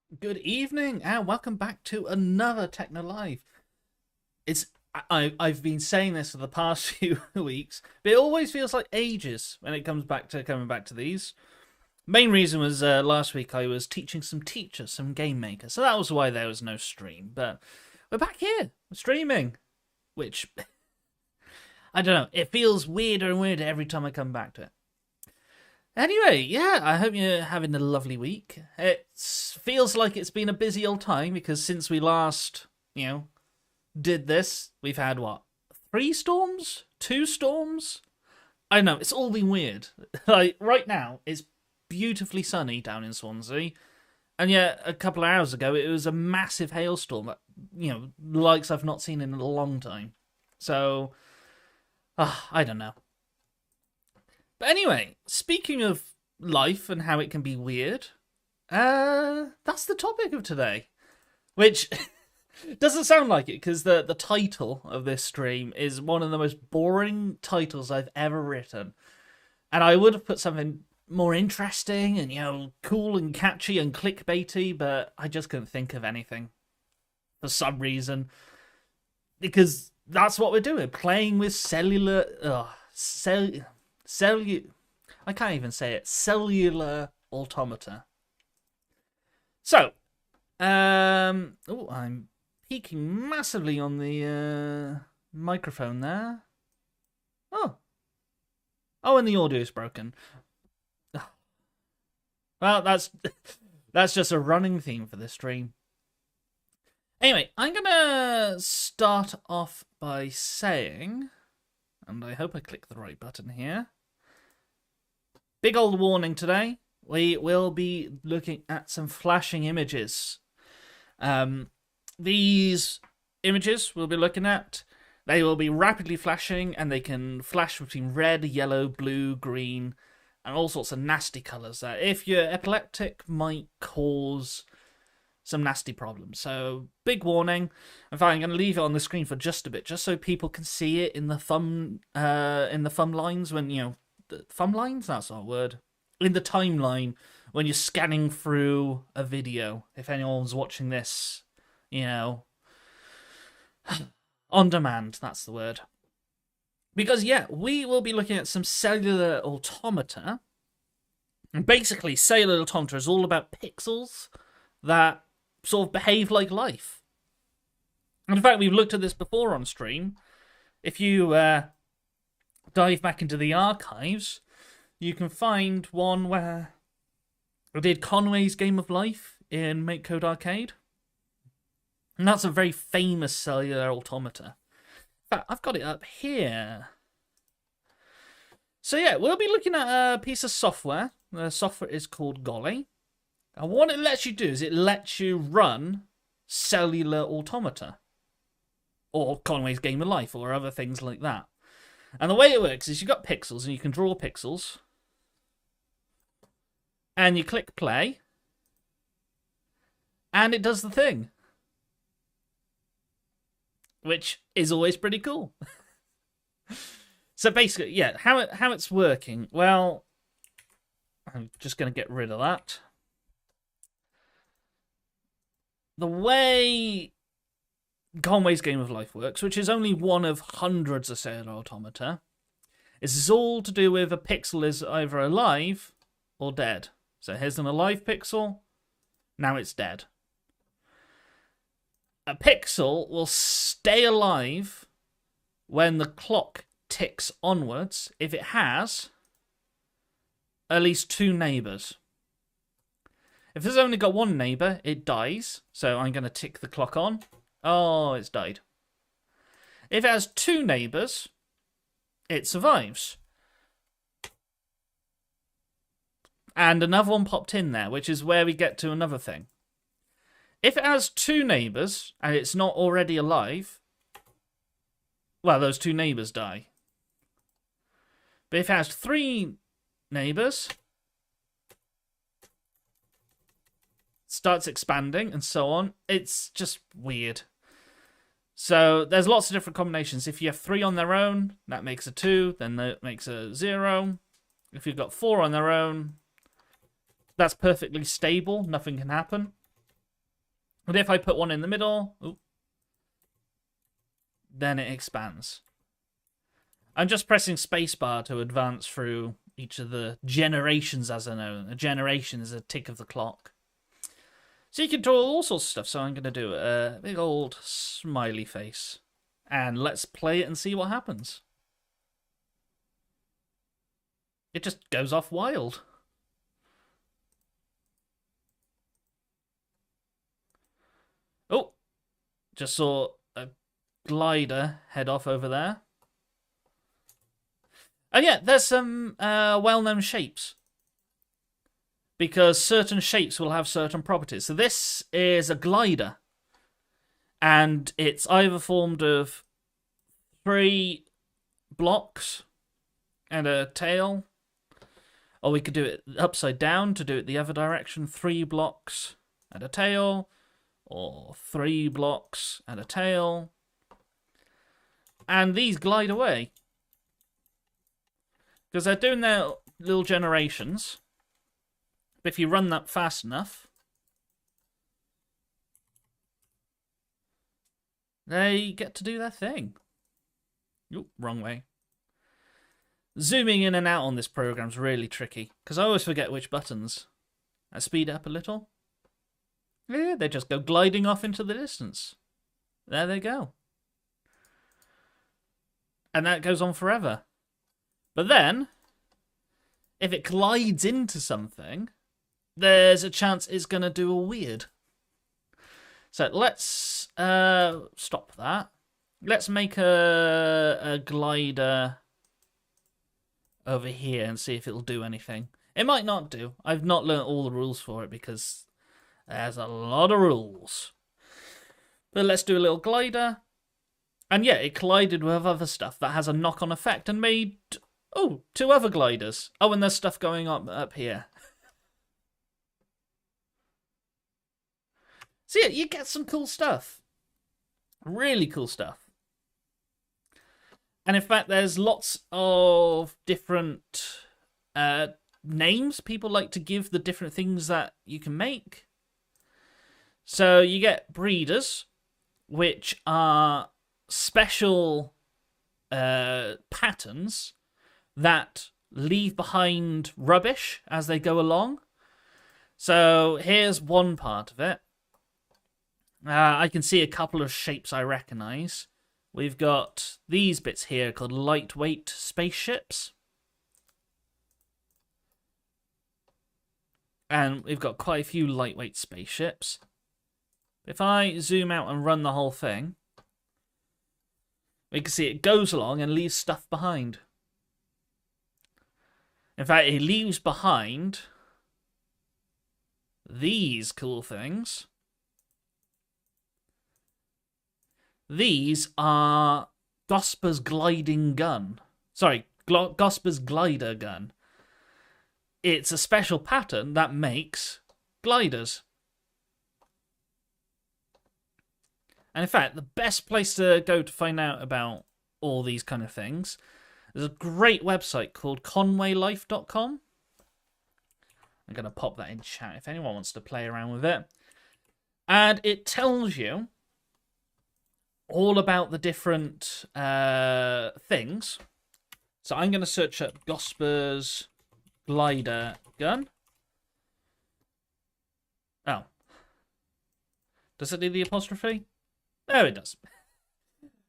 Good evening and welcome back to another Technolive. It's I've been saying this for the past few weeks, but it always feels like ages when it comes back to coming back to these. Main reason was last week I was teaching some teachers, some game makers, so that was why there was no stream. But we're back here, we're streaming, which I don't know. It feels weirder and weirder every time I come back to it. Anyway, yeah, I hope you're having a lovely week. It feels like it's been a busy old time because since we last, did this, we've had what? 3 storms? 2 storms? I don't know, it's all been weird. Like, right now, it's beautifully sunny down in Swansea. And yet, a couple of hours ago, it was a massive hailstorm, likes I've not seen in a long time. So, I don't know. But anyway, speaking of life and how it can be weird, that's the topic of today. Which doesn't sound like it, because the title of this stream is one of the most boring titles I've ever written. And I would have put something more interesting and, cool and catchy and clickbaity, but I just couldn't think of anything. For some reason. Because that's what we're doing, playing with cellular... I can't even say it. Cellular Automata. So, I'm peaking massively on the microphone there. And the audio's broken. Well, that's just a running theme for this stream. Anyway, I'm gonna start off by saying, and I hope I click the right button here. Big old warning today. We will be looking at some flashing images. These images we'll be looking at, they will be rapidly flashing, and they can flash between red, yellow, blue, green, and all sorts of nasty colours that, if you're epileptic, might cause some nasty problems. So, big warning. In fact, I'm going to leave it on the screen for just a bit, just so people can see it in the thumb lines when, the thumb lines? That's our word. In the timeline when you're scanning through a video. If anyone's watching this, on demand, that's the word. Because, we will be looking at some cellular automata. And basically, cellular automata is all about pixels that sort of behave like life. And in fact, we've looked at this before on stream. If you dive back into the archives, you can find one where I did Conway's Game of Life in MakeCode Arcade. And that's a very famous cellular automata. In fact, I've got it up here. So we'll be looking at a piece of software. The software is called Golly. And what it lets you do is it lets you run cellular automata. Or Conway's Game of Life, or other things like that. And the way it works is you've got pixels, and you can draw pixels. And you click play. And it does the thing. Which is always pretty cool. So basically, how it's working. Well, I'm just going to get rid of that. The way Conway's Game of Life works, which is only one of hundreds of cellular automata, is all to do with a pixel is either alive or dead. So here's an alive pixel, now it's dead. A pixel will stay alive when the clock ticks onwards if it has at least 2 neighbours. If it's only got 1 neighbour, it dies. So I'm going to tick the clock on. Oh, it's died. If it has 2 neighbours, it survives. And another one popped in there, which is where we get to another thing. If it has 2 neighbours, and it's not already alive, well, those 2 neighbours die. But if it has 3 neighbours, starts expanding, and so on. It's just weird. So there's lots of different combinations. If you have 3 on their own, that makes a 2, then that makes a 0. If you've got 4 on their own, that's perfectly stable. Nothing can happen. But if I put one in the middle, then it expands. I'm just pressing spacebar to advance through each of the generations, as I know. A generation is a tick of the clock. So you can draw all sorts of stuff. So I'm going to do a big old smiley face. And let's play it and see what happens. It just goes off wild. Oh, just saw a glider head off over there. And yeah, there's some well-known shapes. Because certain shapes will have certain properties. So this is a glider. And it's either formed of 3 blocks and a tail. Or we could do it upside down to do it the other direction. 3 blocks and a tail. Or 3 blocks and a tail. And these glide away. Because they're doing their little generations. But if you run that fast enough, they get to do their thing. Oop, wrong way. Zooming in and out on this program's really tricky, because I always forget which buttons. I speed up a little. Yeah, they just go gliding off into the distance. There they go. And that goes on forever. But then, if it glides into something, there's a chance it's going to do a weird. So let's stop that. Let's make a glider over here and see if it'll do anything. It might not do. I've not learnt all the rules for it because there's a lot of rules. But let's do a little glider. And yeah, it collided with other stuff that has a knock-on effect and made, 2 other gliders. Oh, and there's stuff going on up here. So yeah, you get some cool stuff. Really cool stuff. And in fact, there's lots of different names people like to give the different things that you can make. So you get breeders, which are special patterns that leave behind rubbish as they go along. So here's one part of it. I can see a couple of shapes I recognise. We've got these bits here called lightweight spaceships. And we've got quite a few lightweight spaceships. If I zoom out and run the whole thing, we can see it goes along and leaves stuff behind. In fact, it leaves behind these cool things. These are Gosper's gliding gun. Sorry, Gosper's glider gun. It's a special pattern that makes gliders. And in fact, the best place to go to find out about all these kind of things, there's a great website called conwaylife.com. I'm going to pop that in chat if anyone wants to play around with it. And it tells you all about the different things. So I'm going to search up Gosper's glider gun. Oh. Does it do the apostrophe? There it does.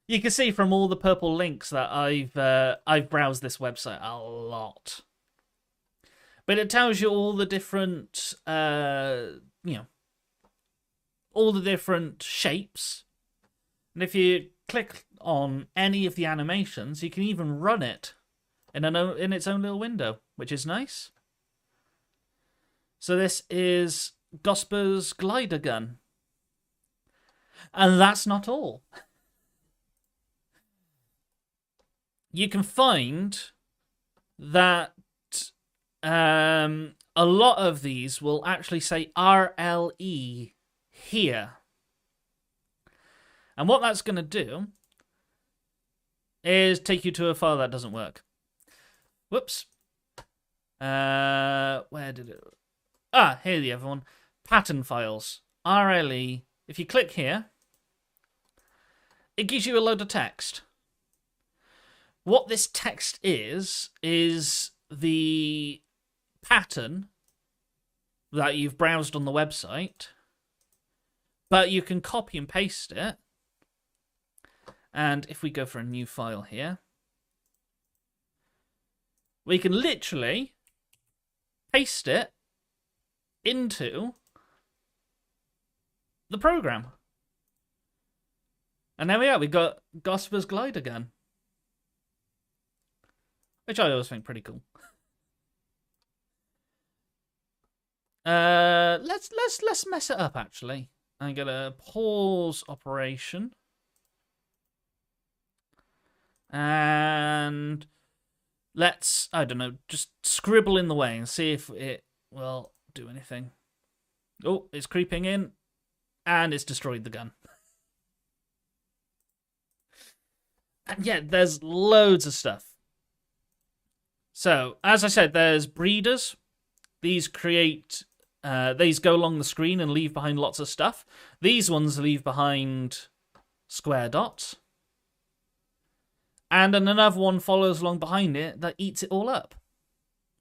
You can see from all the purple links that I've browsed this website a lot. But it tells you all the different, all the different shapes. And if you click on any of the animations, you can even run it in its own little window, which is nice. So this is Gosper's glider gun. And that's not all. You can find that a lot of these will actually say RLE here. And what that's going to do is take you to a file that doesn't work. Whoops. Where did it... Ah, here the other one. Pattern files. RLE if you click here, it gives you a load of text. What this text is the pattern that you've browsed on the website, but you can copy and paste it. And if we go for a new file here, we can literally paste it into the program. And there we are, we got Gosper's glider gun. Which I always think pretty cool. Let's mess it up actually. I'm gonna pause operation. And let's, I don't know, just scribble in the way and see if it will do anything. Oh, it's creeping in. And it's destroyed the gun. And yeah, there's loads of stuff. So, as I said, there's breeders. These create, these go along the screen and leave behind lots of stuff. These ones leave behind square dots. And then another one follows along behind it that eats it all up.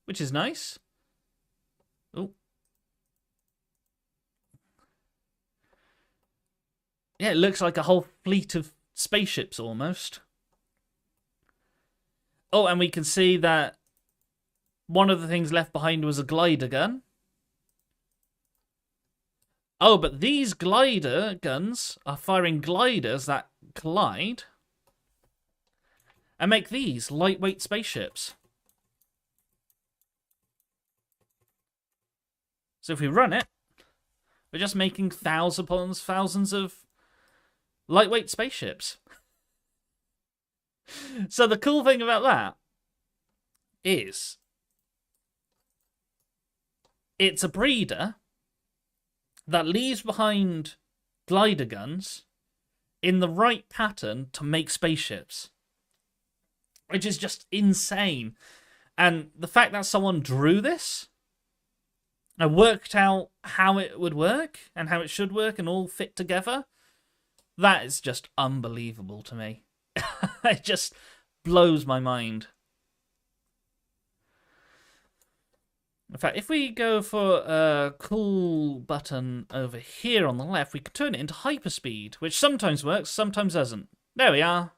Which is nice. Oh. Yeah, it looks like a whole fleet of spaceships almost. Oh, and we can see that one of the things left behind was a glider gun. Oh, but these glider guns are firing gliders that collide and make these lightweight spaceships. So if we run it, we're just making thousands upon thousands of lightweight spaceships. So the cool thing about that is it's a breeder that leaves behind glider guns in the right pattern to make spaceships. Which is just insane. And the fact that someone drew this and worked out how it would work and how it should work and all fit together, that is just unbelievable to me. It just blows my mind. In fact, if we go for a cool button over here on the left, we can turn it into hyperspeed, which sometimes works, sometimes doesn't. There we are.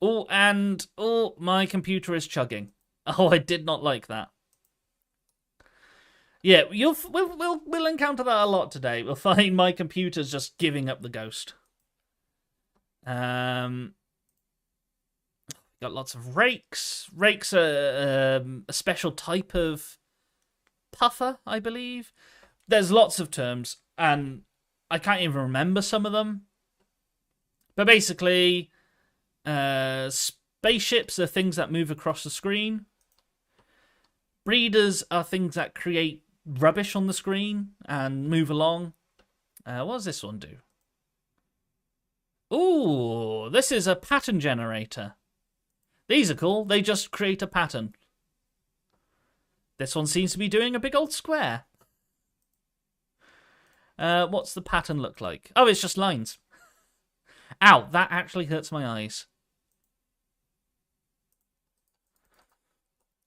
Oh, and oh, my computer is chugging. Oh, I did not like that. Yeah, we'll encounter that a lot today. We'll find my computer's just giving up the ghost. Got lots of rakes. Rakes are a special type of puffer, I believe. There's lots of terms, and I can't even remember some of them. But basically, spaceships are things that move across the screen. Breeders are things that create rubbish on the screen and move along. What does this one do? Ooh, this is a pattern generator. These are cool. They just create a pattern. This one seems to be doing a big old square. What's the pattern look like? Oh, it's just lines. Ow, that actually hurts my eyes.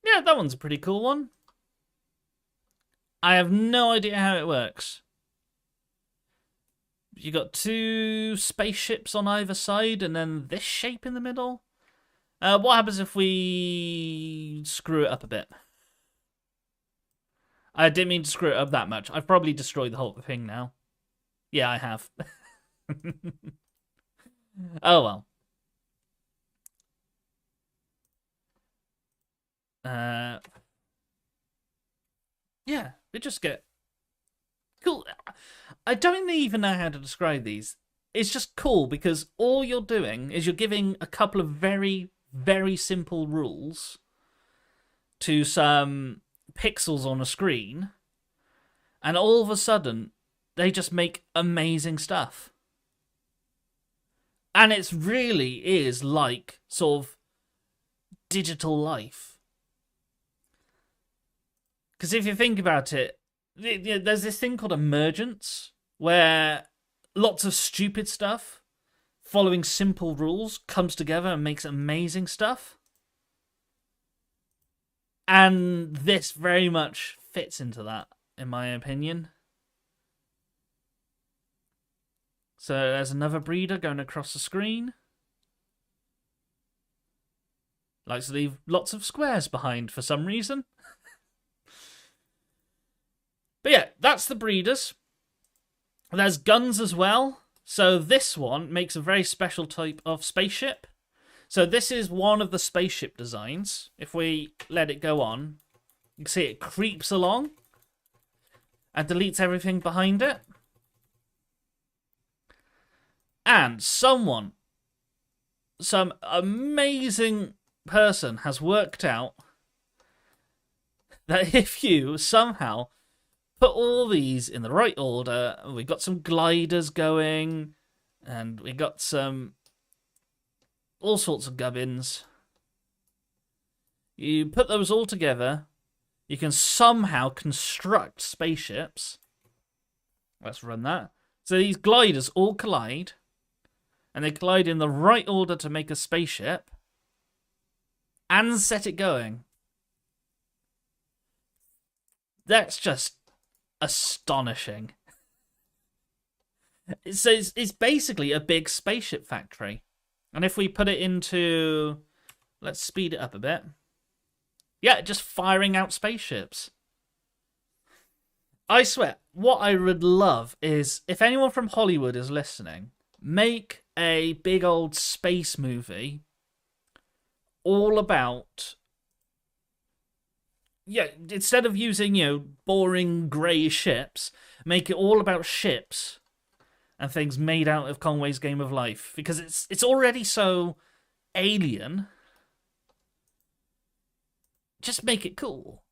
Yeah, that one's a pretty cool one. I have no idea how it works. You got two spaceships on either side and then this shape in the middle. What happens if we screw it up a bit? I didn't mean to screw it up that much. I've probably destroyed the whole thing now. Yeah, I have. Oh well. Yeah, they just get cool. I don't even know how to describe these. It's just cool because all you're doing is you're giving a couple of very, very simple rules to some pixels on a screen, and all of a sudden they just make amazing stuff. And it really is like sort of digital life. Because if you think about it, there's this thing called emergence, where lots of stupid stuff following simple rules comes together and makes amazing stuff. And this very much fits into that, in my opinion. So there's another breeder going across the screen. Likes to leave lots of squares behind for some reason. But yeah, that's the breeders. There's guns as well. So this one makes a very special type of spaceship. So this is one of the spaceship designs. If we let it go on, you can see it creeps along and deletes everything behind it. And some amazing person has worked out that if you somehow put all these in the right order, we got some gliders going, and we got some all sorts of gubbins. You put those all together, you can somehow construct spaceships. Let's run that. So these gliders all collide, and they collide in the right order to make a spaceship, and set it going. That's just astonishing. So it's basically a big spaceship factory. And if we put it into... Let's speed it up a bit. Yeah, just firing out spaceships. I swear, what I would love is, if anyone from Hollywood is listening, make a big old space movie all about... Yeah, instead of using, boring grey ships, make it all about ships and things made out of Conway's Game of Life. Because it's already so alien. Just make it cool.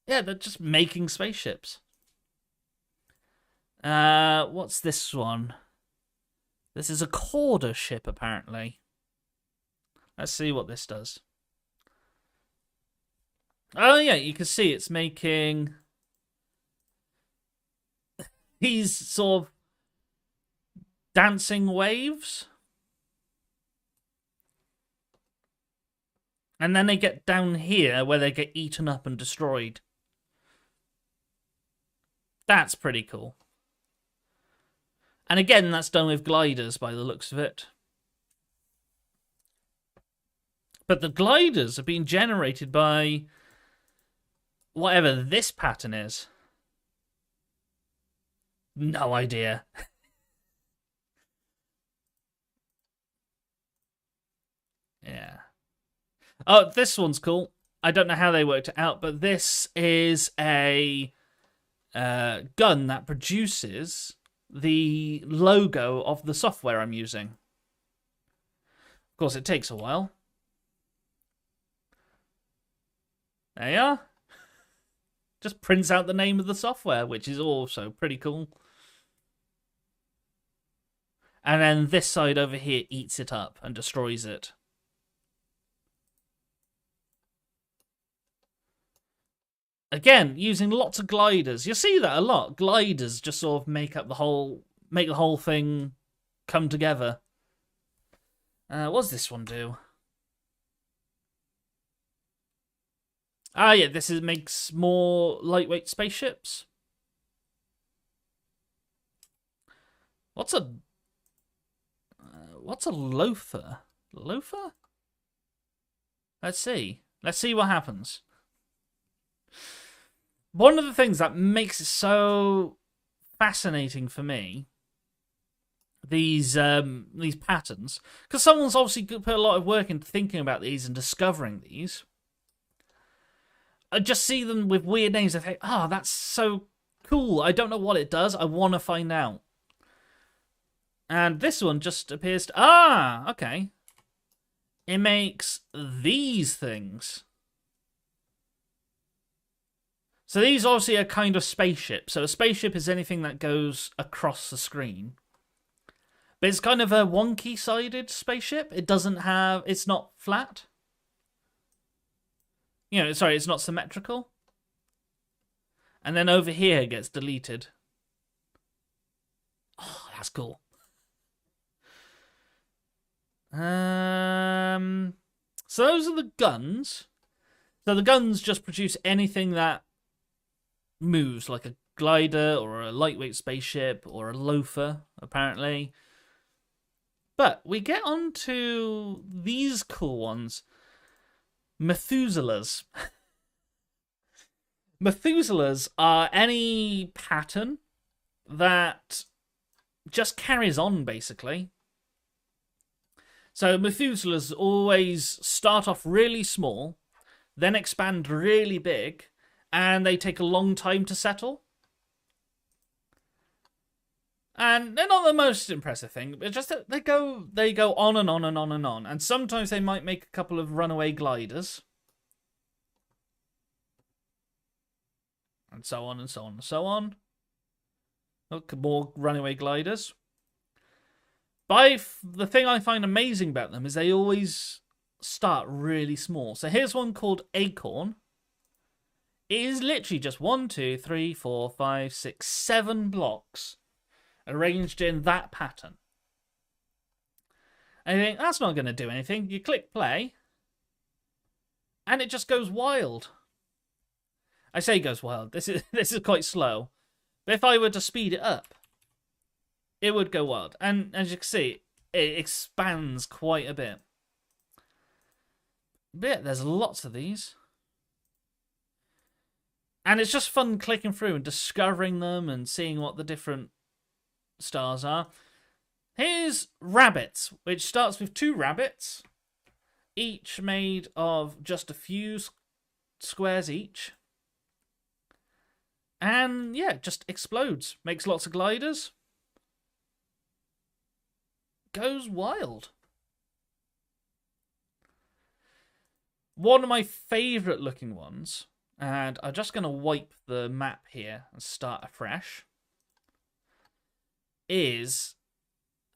Yeah, they're just making spaceships. What's this one? This is a Corda ship, apparently. Let's see what this does. Oh, yeah, you can see it's making these sort of dancing waves. And then they get down here where they get eaten up and destroyed. That's pretty cool. And again, that's done with gliders by the looks of it. But the gliders are being generated by whatever this pattern is. No idea. Yeah. Oh, this one's cool. I don't know how they worked it out, but this is a gun that produces the logo of the software I'm using. Of course, it takes a while. There you are. Just prints out the name of the software, which is also pretty cool. And then this side over here eats it up and destroys it. Again, using lots of gliders. You'll see that a lot. Gliders just sort of make the whole thing come together. What does this one do? Ah, yeah, makes more lightweight spaceships. What's a loafer? Loafer? Let's see. Let's see what happens. One of the things that makes it so fascinating for me, these patterns, because someone's obviously put a lot of work into thinking about these and discovering these. I just see them with weird names. I think, oh, that's so cool. I don't know what it does. I want to find out. And this one just appears to... okay. It makes these things. So these obviously are kind of spaceship. So a spaceship is anything that goes across the screen. But it's kind of a wonky-sided spaceship. It's not flat. Sorry, it's not symmetrical. And then over here it gets deleted. Oh, that's cool. So those are the guns. So the guns just produce anything that moves, like a glider or a lightweight spaceship or a loafer, apparently. But we get on to these cool ones. Methuselahs. Methuselahs are any pattern that just carries on, basically. So Methuselahs always start off really small, then expand really big, and they take a long time to settle. And they're not the most impressive thing, but just that they go on and on and on and on. And sometimes they might make a couple of runaway gliders. And so on and so on and so on. Look, more runaway gliders. The thing I find amazing about them is they always start really small. So here's one called Acorn. It is literally just 1, 2, 3, 4, 5, 6, 7 blocks arranged in that pattern. And you think, that's not going to do anything. You click play, and it just goes wild. I say goes wild. This is quite slow. But if I were to speed it up, it would go wild. And as you can see, it expands quite a bit. But yeah, there's lots of these. And it's just fun clicking through and discovering them and seeing what the different stars are. Here's rabbits, which starts with 2 rabbits, each made of just a few squares each. And yeah, it just explodes. Makes lots of gliders. Goes wild. One of my favourite looking ones, and I'm just going to wipe the map here and start afresh, is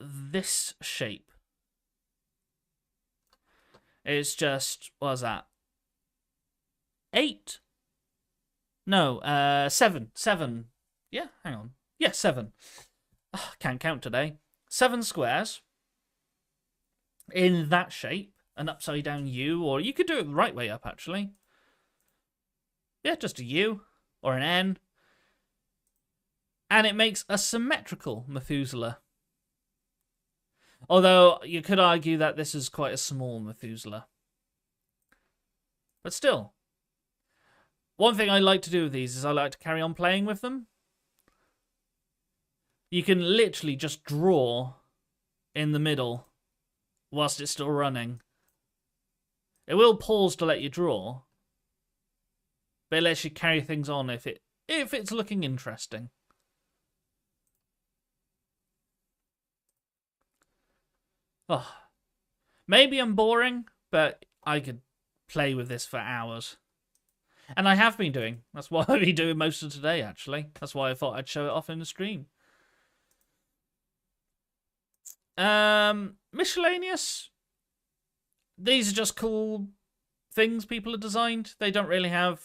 this shape. It's just, what was that? 8? No, 7. 7. Yeah, hang on. Yeah, 7. Oh, can't count today. 7 squares in that shape, an upside down U, or you could do it the right way up, actually. Yeah, just a U or an N. And it makes a symmetrical Methuselah. Although you could argue that this is quite a small Methuselah. But still. One thing I like to do with these is I like to carry on playing with them. You can literally just draw in the middle whilst it's still running. It will pause to let you draw, but it lets you carry things on if it's looking interesting. Oh, maybe I'm boring, but I could play with this for hours. And I have been doing. That's what I've been doing most of today, actually. That's why I thought I'd show it off in the stream. Miscellaneous. These are just cool things people have designed. They don't really have...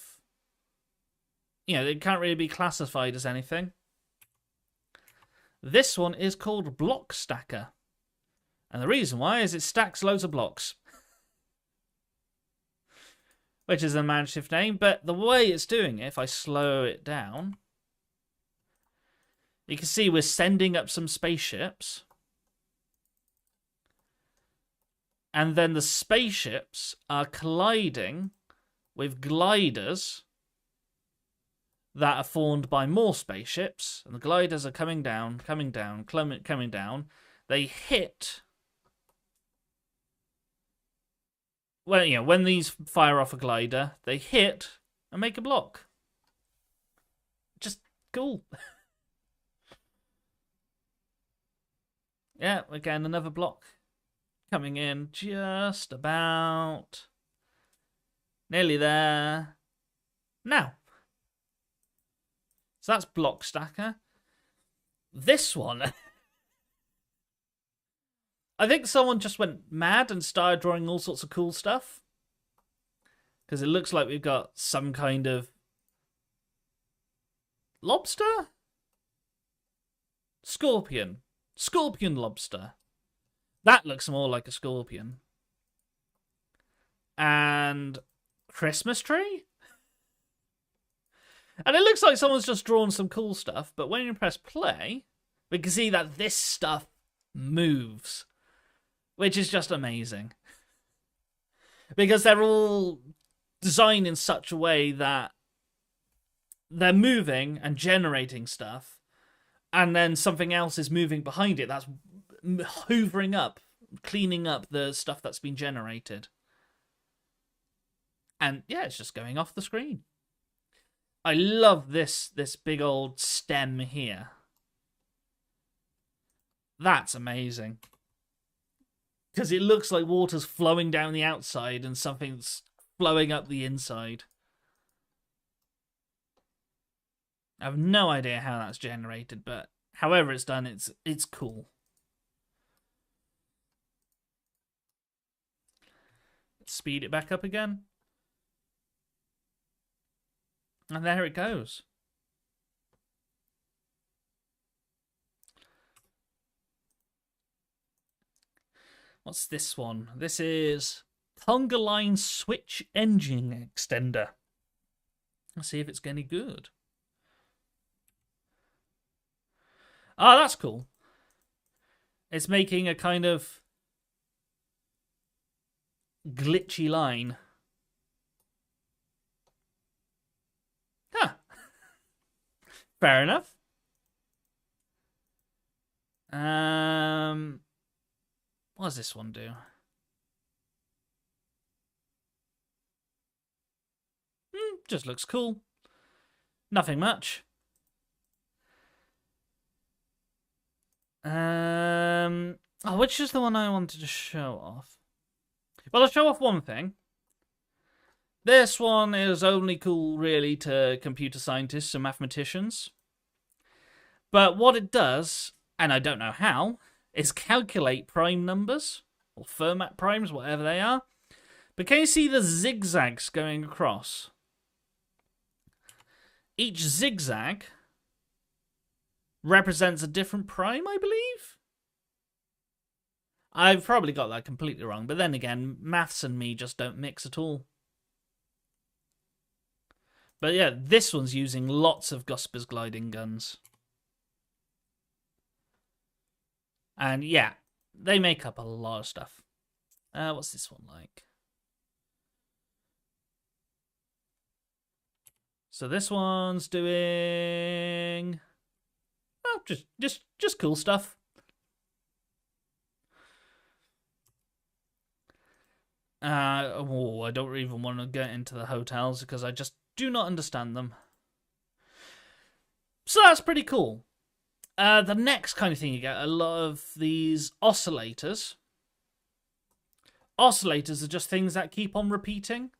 they can't really be classified as anything. This one is called Block Stacker. And the reason why is it stacks loads of blocks. Which is a man-shift name, but the way it's doing it, if I slow it down, you can see we're sending up some spaceships. And then the spaceships are colliding with gliders that are formed by more spaceships. And the gliders are coming down, coming down, coming down. They hit... Well, when these fire off a glider, they hit and make a block. Just cool. Yeah, again, another block coming in just about. Nearly there. Now. So that's Block Stacker. This one... I think someone just went mad and started drawing all sorts of cool stuff. Because it looks like we've got some kind of lobster? Scorpion. Scorpion lobster. That looks more like a scorpion. And Christmas tree? And it looks like someone's just drawn some cool stuff, but when you press play, we can see that this stuff moves, which is just amazing. Because they're all designed in such a way that they're moving and generating stuff, and then something else is moving behind it that's hoovering up, cleaning up the stuff that's been generated. And yeah, it's just going off the screen. I love this big old stem here. That's amazing. Because it looks like water's flowing down the outside and something's flowing up the inside. I have no idea how that's generated, but however it's done, it's cool. Speed it back up again. And there it goes. What's this one? This is Conga Line Switch Engine Extender. Let's see if it's any good. Oh, that's cool. It's making a kind of glitchy line. Huh. Fair enough. What does this one do? Just looks cool. Nothing much. Which is the one I wanted to show off? Well, I'll show off one thing. This one is only cool, really, to computer scientists and mathematicians. But what it does, and I don't know how, is calculate prime numbers, or Fermat primes, whatever they are. But can you see the zigzags going across? Each zigzag represents a different prime, I believe? I've probably got that completely wrong, but then again, maths and me just don't mix at all. But yeah, this one's using lots of Gusper's gliding guns. And yeah, they make up a lot of stuff. What's this one like? So this one's doing... oh, just cool stuff. I don't even want to get into the hotels because I just do not understand them. So that's pretty cool. The next kind of thing you get, a lot of these oscillators. Oscillators are just things that keep on repeating.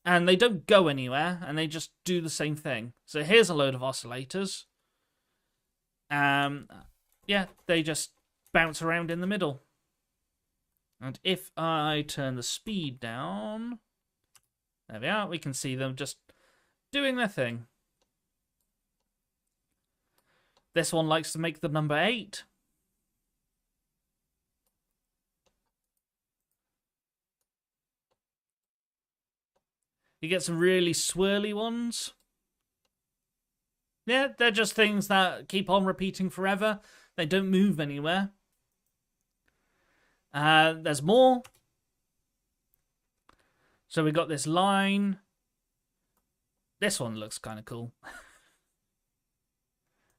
And they don't go anywhere, and they just do the same thing. So here's a load of oscillators. Yeah, they just bounce around in the middle. And if I turn the speed down... there we are, we can see them just doing their thing. This one likes to make the number 8. You get some really swirly ones. Yeah, they're just things that keep on repeating forever. They don't move anywhere. There's more. So we got this line. This one looks kind of cool.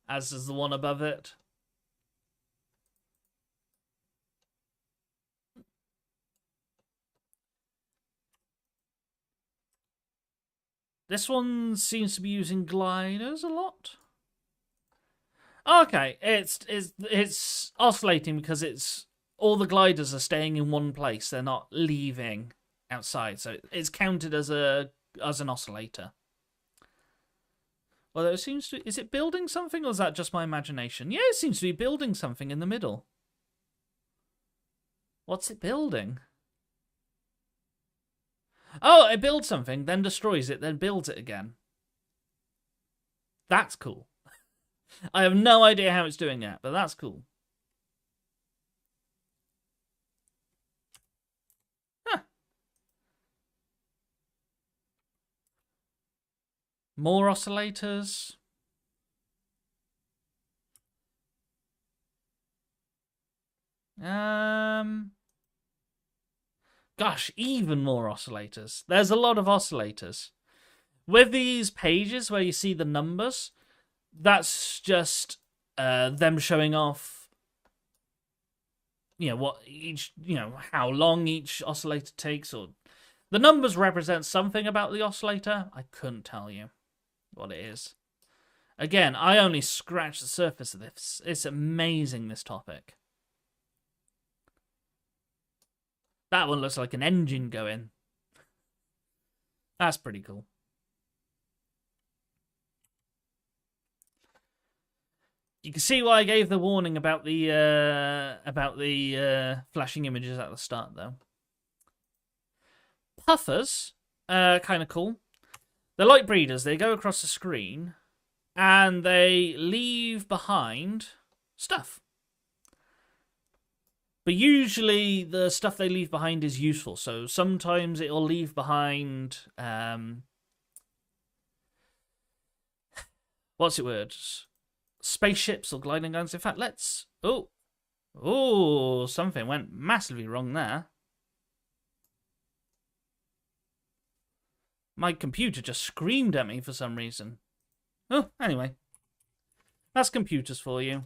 As does the one above it. This one seems to be using gliders a lot. Okay, it's oscillating because it's all the gliders are staying in one place. They're not leaving outside, so it's counted as an oscillator. Well, it seems to... is it building something, or is that just my imagination? Yeah, it seems to be building something in the middle. What's it building? Oh, it builds something, then destroys it, then builds it again. That's cool. I have no idea how it's doing that, but that's cool. Huh. More oscillators. Gosh, even more oscillators. There's a lot of oscillators. With these pages where you see the numbers, that's just them showing off, what each, how long each oscillator takes, or the numbers represent something about the oscillator. I couldn't tell you what it is. Again, I only scratched the surface of this. It's amazing, this topic. That one looks like an engine going. That's pretty cool. You can see why I gave the warning about the flashing images at the start, though. Puffers, kind of cool. They're like breeders. They go across the screen, and they leave behind stuff. But usually the stuff they leave behind is useful. So sometimes it'll leave behind... what's it words? Spaceships or gliding guns. In fact, let's... Oh, something went massively wrong there. My computer just screamed at me for some reason. Oh, anyway. That's computers for you.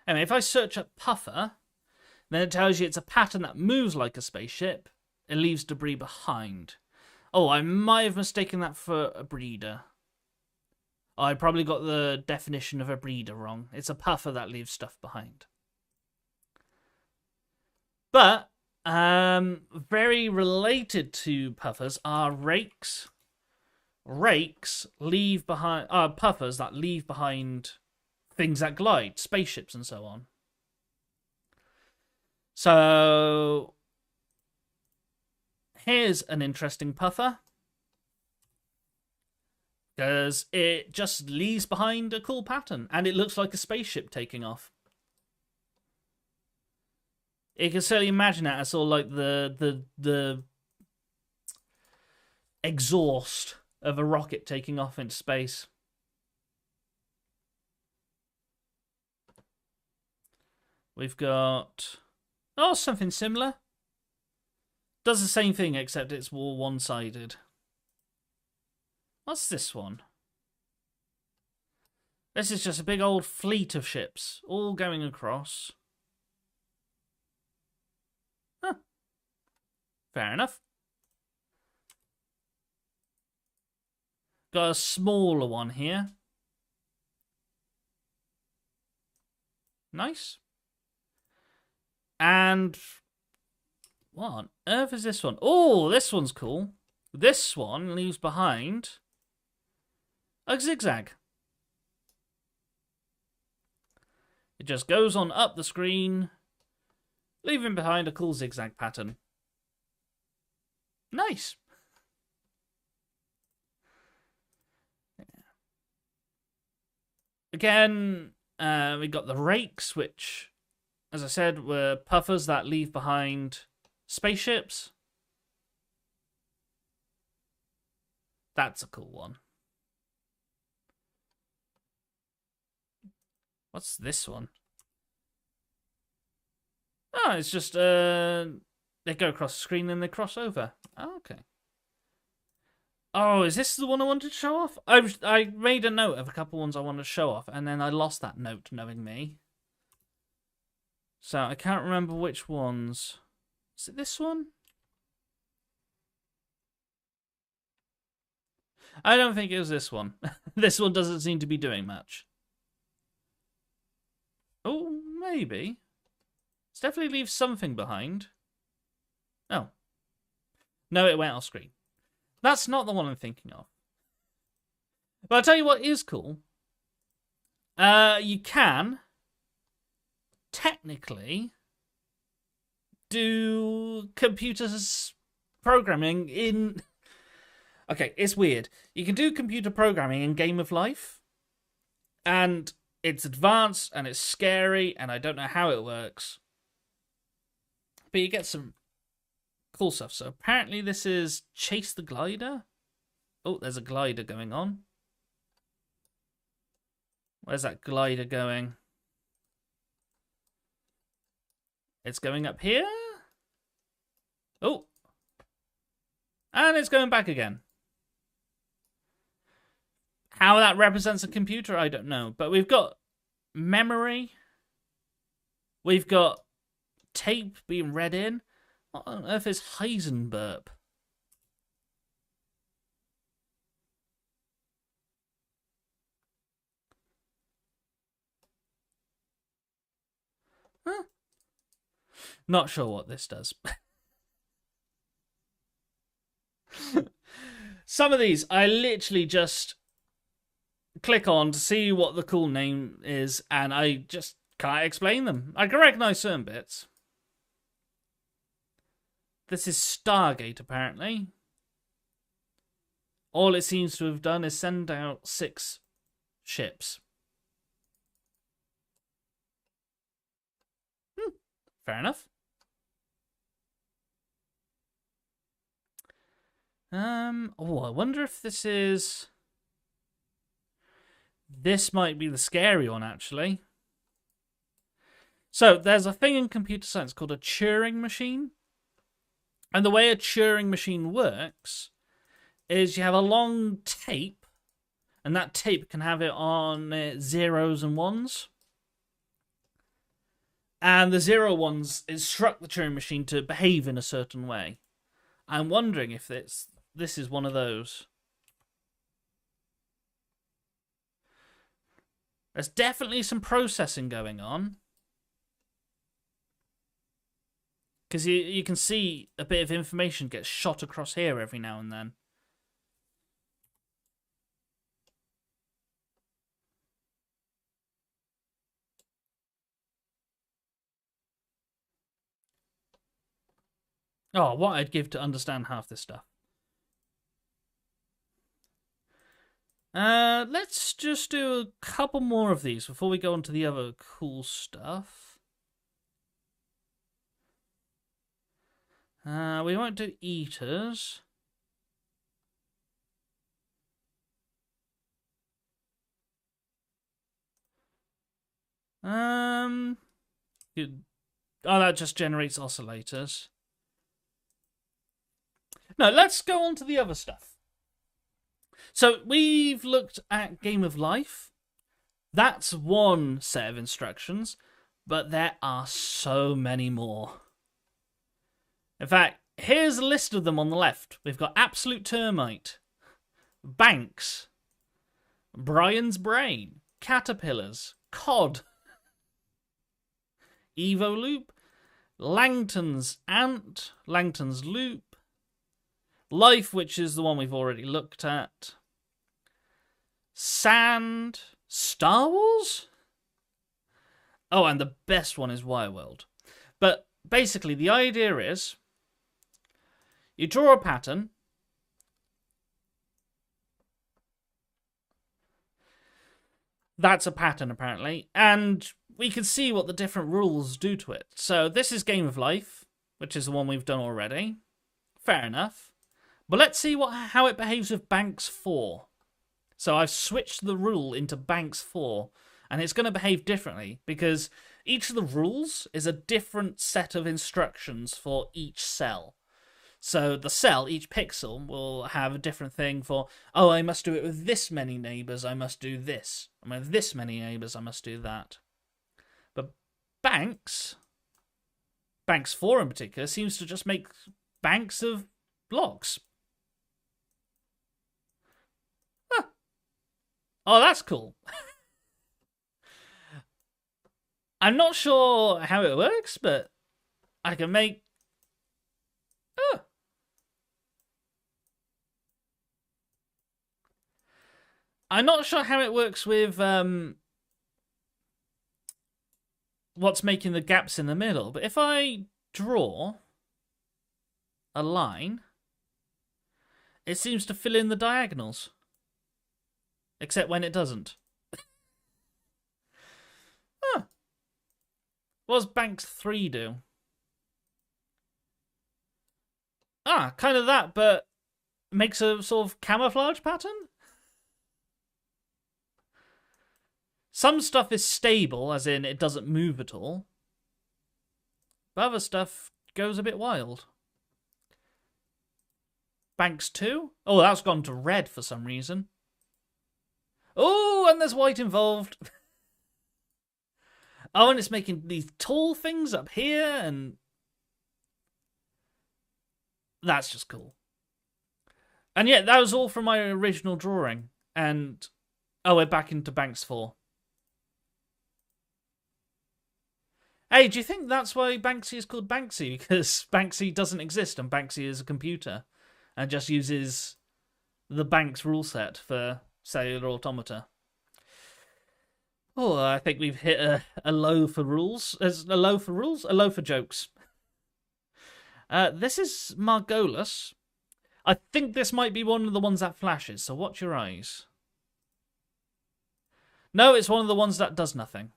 Anyway, if I search up puffer... Then it tells you it's a pattern that moves like a spaceship. It leaves debris behind. Oh, I might have mistaken that for a breeder. I probably got the definition of a breeder wrong. It's a puffer that leaves stuff behind. But, very related to puffers are rakes. Rakes leave behind... puffers that leave behind things that glide, spaceships and so on. So, here's an interesting puffer. Because it just leaves behind a cool pattern. And it looks like a spaceship taking off. You can certainly imagine that as all like the exhaust of a rocket taking off into space. We've got... Oh, something similar. Does the same thing, except it's more one-sided. What's this one? This is just a big old fleet of ships, all going across. Huh. Fair enough. Got a smaller one here. Nice. And what on earth is this one? Oh, this one's cool. This one leaves behind a zigzag. It just goes on up the screen, leaving behind a cool zigzag pattern. Nice. Again, we got the rakes, which... as I said, were puffers that leave behind spaceships. That's a cool one. What's this one? Oh, it's just, they go across the screen and they cross over. Oh, okay. Oh, is this the one I wanted to show off? I made a note of a couple ones I wanted to show off, and then I lost that note, knowing me. So I can't remember which ones. Is it this one? I don't think it was this one. This one doesn't seem to be doing much. Oh, maybe. It definitely leaves something behind. Oh. No, it went off screen. That's not the one I'm thinking of. But I'll tell you what is cool. You can technically do computers programming in... Okay, it's weird. You can do computer programming in Game of Life. And it's advanced and it's scary and I don't know how it works. But you get some cool stuff. So apparently this is Chase the Glider. Oh, there's a glider going on. Where's that glider going? It's going up here. Oh. And it's going back again. How that represents a computer, I don't know. But we've got memory. We've got tape being read in. What on earth is Heisenberg? Huh? Not sure what this does. Some of these, I literally just click on to see what the cool name is, and I just can't explain them. I can recognize certain bits. This is Stargate, apparently. All it seems to have done is send out 6 ships. Fair enough. Oh, I wonder if this is... This might be the scary one, actually. So, there's a thing in computer science called a Turing machine. And the way a Turing machine works is you have a long tape, and that tape can have it on zeros and ones. And the 0 ones instruct the Turing machine to behave in a certain way. I'm wondering if this is one of those. There's definitely some processing going on. Because you can see a bit of information gets shot across here every now and then. Oh, what I'd give to understand half this stuff. Let's just do a couple more of these before we go on to the other cool stuff. We won't do eaters. Oh, that just generates oscillators. No, let's go on to the other stuff. So we've looked at Game of Life. That's one set of instructions, but there are so many more. In fact, here's a list of them on the left. We've got Absolute Termite, Banks, Brian's Brain, Caterpillars, Cod, Evo Loop, Langton's Ant, Langton's Loop, Life, which is the one we've already looked at, Sand, Star Wars? Oh, and the best one is Wireworld. But basically, the idea is you draw a pattern. That's a pattern, apparently. And we can see what the different rules do to it. So this is Game of Life, which is the one we've done already. Fair enough. But let's see how it behaves with Banks 4. So I've switched the rule into Banks 4. And it's going to behave differently because each of the rules is a different set of instructions for each cell. So the cell, each pixel, will have a different thing for, oh, I must do it with this many neighbours, I must do this. And with this many neighbours, I must do that. But Banks 4 in particular, seems to just make banks of blocks. Huh. Oh, that's cool. I'm not sure how it works, but I can make... Oh. I'm not sure how it works with what's making the gaps in the middle, but if I draw a line, it seems to fill in the diagonals. Except when it doesn't. What does Banks 3 do? Ah, kind of that, but makes a sort of camouflage pattern? Some stuff is stable, as in it doesn't move at all. But other stuff goes a bit wild. Banks 2? Oh, that's gone to red for some reason. Oh, and there's white involved. Oh, and it's making these tall things up here, and that's just cool. And yeah, that was all from my original drawing. And oh, we're back into Banks 4. Hey, do you think that's why Banksy is called Banksy? Because Banksy doesn't exist and Banksy is a computer and just uses the Banks rule set for Cellular Automata. Oh, I think we've hit a low for rules. A low for rules? A low for jokes. This is Margolis. I think this might be one of the ones that flashes, so watch your eyes. No, it's one of the ones that does nothing.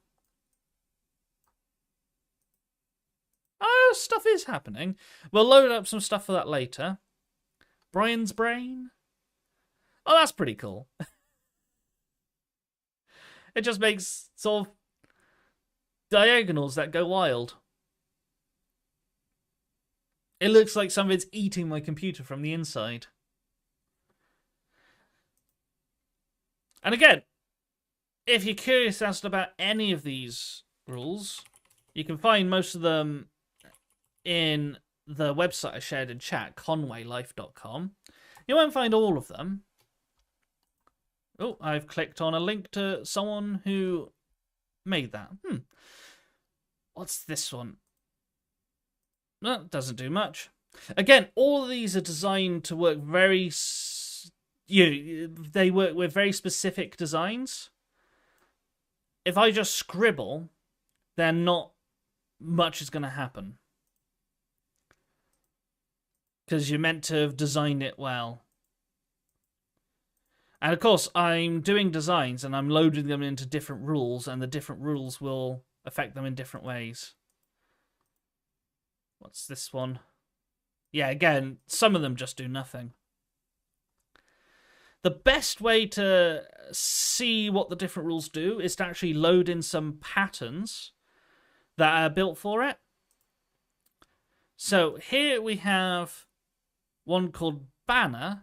Oh, stuff is happening. We'll load up some stuff for that later. Brian's brain. Oh, that's pretty cool. It just makes sort of diagonals that go wild. It looks like something's eating my computer from the inside. And again, if you're curious as to about any of these rules, you can find most of them in the website I shared in chat, conwaylife.com. You won't find all of them. Oh, I've clicked on a link to someone who made that. What's this one? No, doesn't do much. Again, all of these are designed to work very... they work with very specific designs. If I just scribble, then not much is going to happen. Because you're meant to have designed it well. And of course, I'm doing designs and I'm loading them into different rules, and the different rules will affect them in different ways. What's this one? Yeah, again, some of them just do nothing. The best way to see what the different rules do is to actually load in some patterns that are built for it. So here we have one called Banner.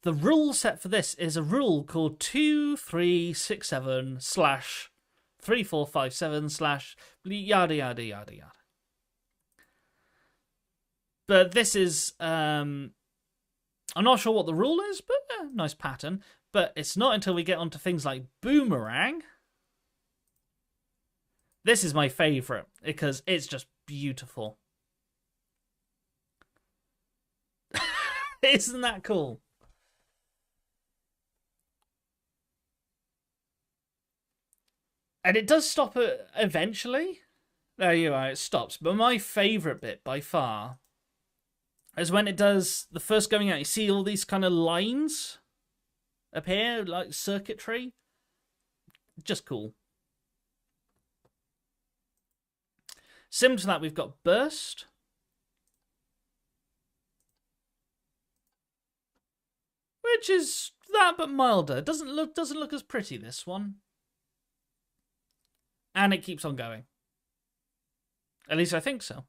The rule set for this is a rule called 2367/3457/ yada yada. But this is I'm not sure what the rule is, but nice pattern. But it's not until we get onto things like Boomerang. This is my favourite because it's just beautiful. Isn't that cool? And it does stop eventually. There you are, it stops. But my favourite bit by far is when it does the first going out. You see all these kind of lines appear, like circuitry. Just cool. Similar to that, we've got Burst. Which is that, but milder. Doesn't look as pretty, this one. And it keeps on going. At least I think so.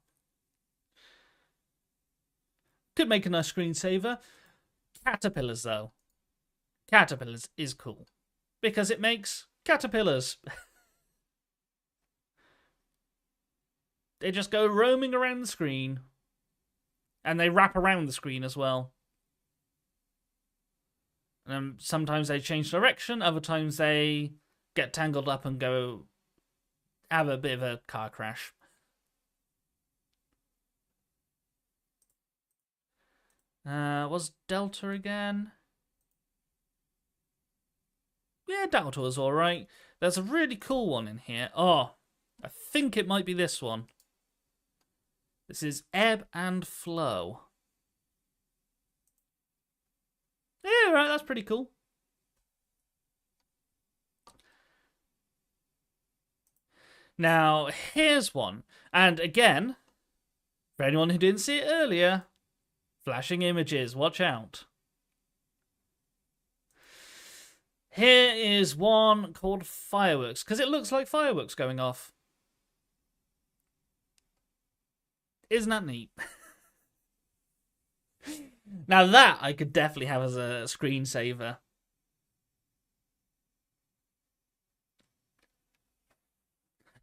Could make a nice screensaver. Caterpillars, though. Caterpillars is cool. Because it makes caterpillars. They just go roaming around the screen. And they wrap around the screen as well. And sometimes they change direction. Other times they get tangled up and go have a bit of a car crash. Was Delta again? Yeah, Delta was alright. There's a really cool one in here. Oh, I think it might be this one. This is Ebb and Flow. Yeah, right, that's pretty cool. Now, here's one. And again, for anyone who didn't see it earlier, flashing images, watch out. Here is one called Fireworks, because it looks like fireworks going off. Isn't that neat? Now that I could definitely have as a screensaver.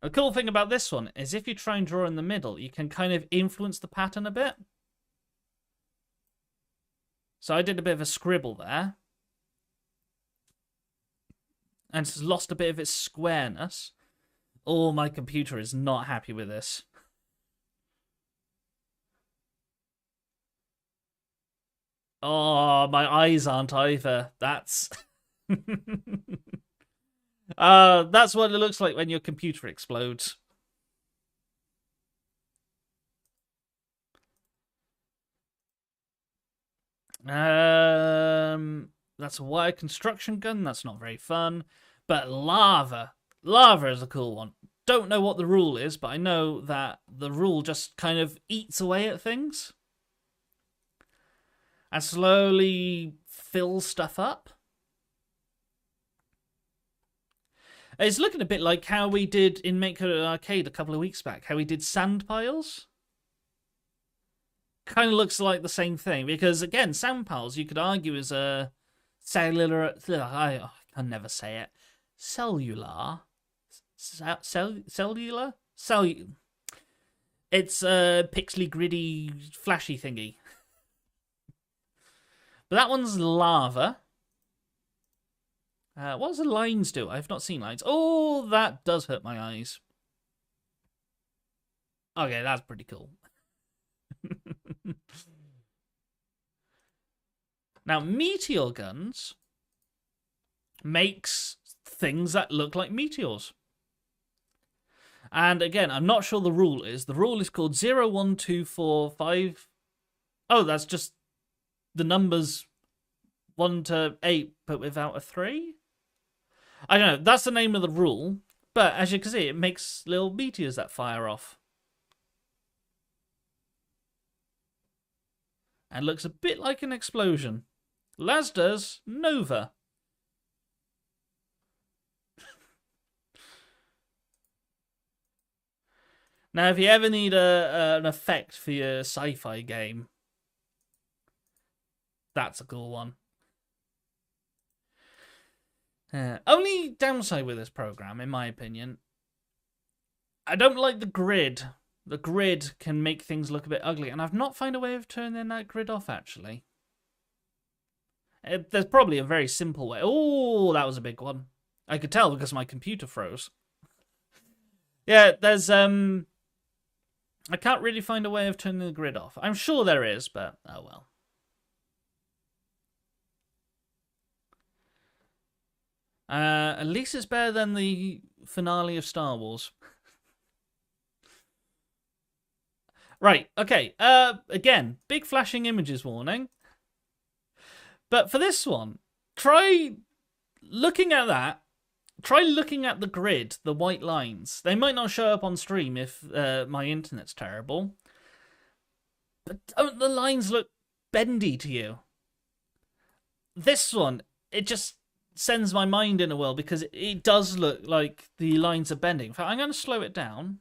The cool thing about this one is if you try and draw in the middle, you can kind of influence the pattern a bit. So I did a bit of a scribble there. And it's lost a bit of its squareness. Oh, my computer is not happy with this. Oh, my eyes aren't either. That's... that's what it looks like when your computer explodes. That's a wire construction gun. That's not very fun. But lava. Lava is a cool one. Don't know what the rule is, but I know that the rule just kind of eats away at things. And slowly fills stuff up. It's looking a bit like how we did in Meteor Arcade a couple of weeks back. How we did sand piles. Kind of looks like the same thing. Because, again, sand piles, you could argue, is a cellular... I can never say it. Cellular? Cellular? It's a pixely, gritty, flashy thingy. But that one's lava. What does the lines do? I've not seen lines. Oh, that does hurt my eyes. Okay, that's pretty cool. Now, Meteor Guns makes things that look like meteors. And again, I'm not sure the rule is. The rule is called 0, 1, 2, 4, 5. Oh, that's just the numbers 1 to 8, but without a 3? I don't know. That's the name of the rule. But as you can see, it makes little meteors that fire off. And looks a bit like an explosion. As does Nova. Now, if you ever need an effect for your sci-fi game, that's a cool one. Only downside with this program, in my opinion, I don't like the grid. The grid can make things look a bit ugly, and I've not found a way of turning that grid off, actually. There's probably a very simple way. Oh, that was a big one. I could tell because my computer froze. Yeah, there's... I can't really find a way of turning the grid off. I'm sure there is, but oh well. At least it's better than the finale of Star Wars. Right, okay. Again, big flashing images warning. But for this one, try looking at that. Try looking at the grid, the white lines. They might not show up on stream if my internet's terrible. But don't the lines look bendy to you? This one, it just sends my mind in a whirl because it does look like the lines are bending. In fact, I'm going to slow it down.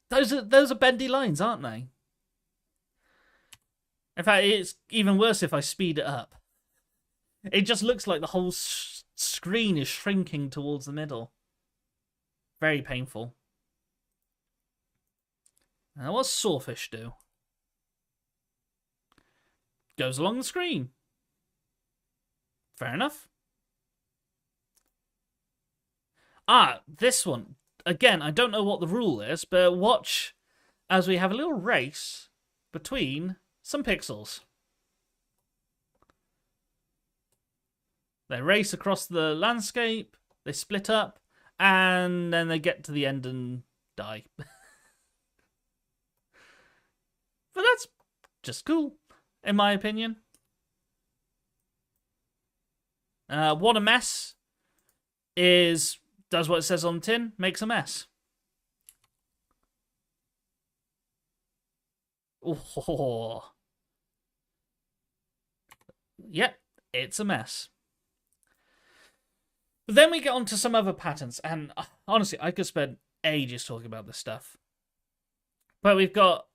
Those are bendy lines, aren't they? In fact, it's even worse if I speed it up. It just looks like the whole screen is shrinking towards the middle. Very painful. Now, what's Sawfish do? Goes along the screen. Fair enough. Ah, this one. Again, I don't know what the rule is, but watch as we have a little race between some pixels. They race across the landscape, they split up, and then they get to the end and die. But that's just cool, in my opinion. What a Mess is Does what it says on the tin, makes a mess. Oh. Yep, it's a mess. But then we get on to some other patterns, and honestly, I could spend ages talking about this stuff. But we've got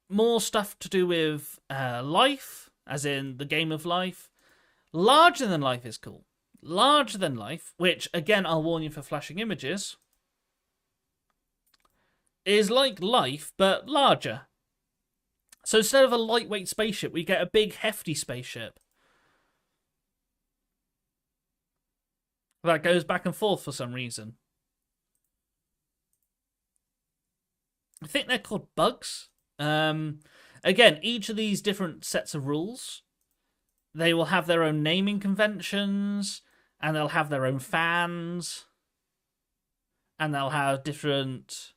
more stuff to do with life, as in the game of life. Larger than life is cool. Larger than life, which, again, I'll warn you for flashing images, is like life, but larger. So instead of a lightweight spaceship, we get a big, hefty spaceship that goes back and forth for some reason. I think they're called bugs. Again, each of these different sets of rules, they will have their own naming conventions, and they'll have their own fans, and they'll have different,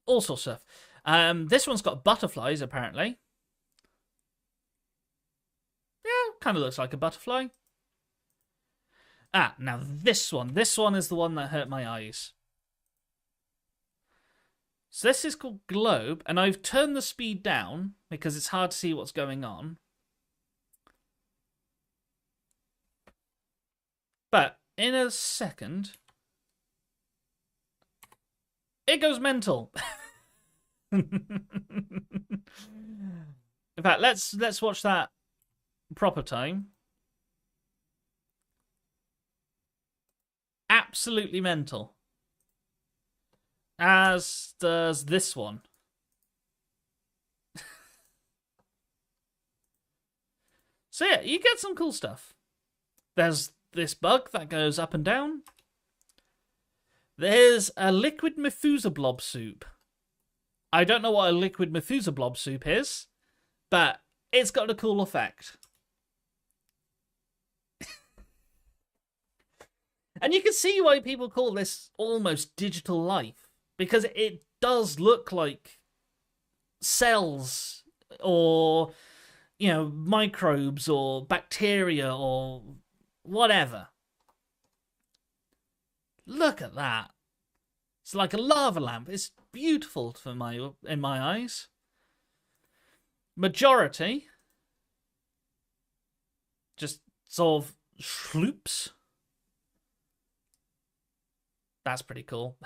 all sorts of stuff. This one's got butterflies, apparently. Yeah, kind of looks like a butterfly. Ah, now this one. This one is the one that hurt my eyes. So this is called Globe, and I've turned the speed down because it's hard to see what's going on. But in a second, it goes mental. In fact, let's watch that proper time. Absolutely mental. As does this one. So yeah, you get some cool stuff. There's this bug that goes up and down. There's a liquid Methuselah blob soup. I don't know what a liquid Methuselah blob soup is, but it's got a cool effect. And you can see why people call this almost digital life, because it does look like cells or, microbes or bacteria or whatever. Look at that. It's like a lava lamp. It's beautiful in my eyes. Majority just sort of schloops. That's pretty cool.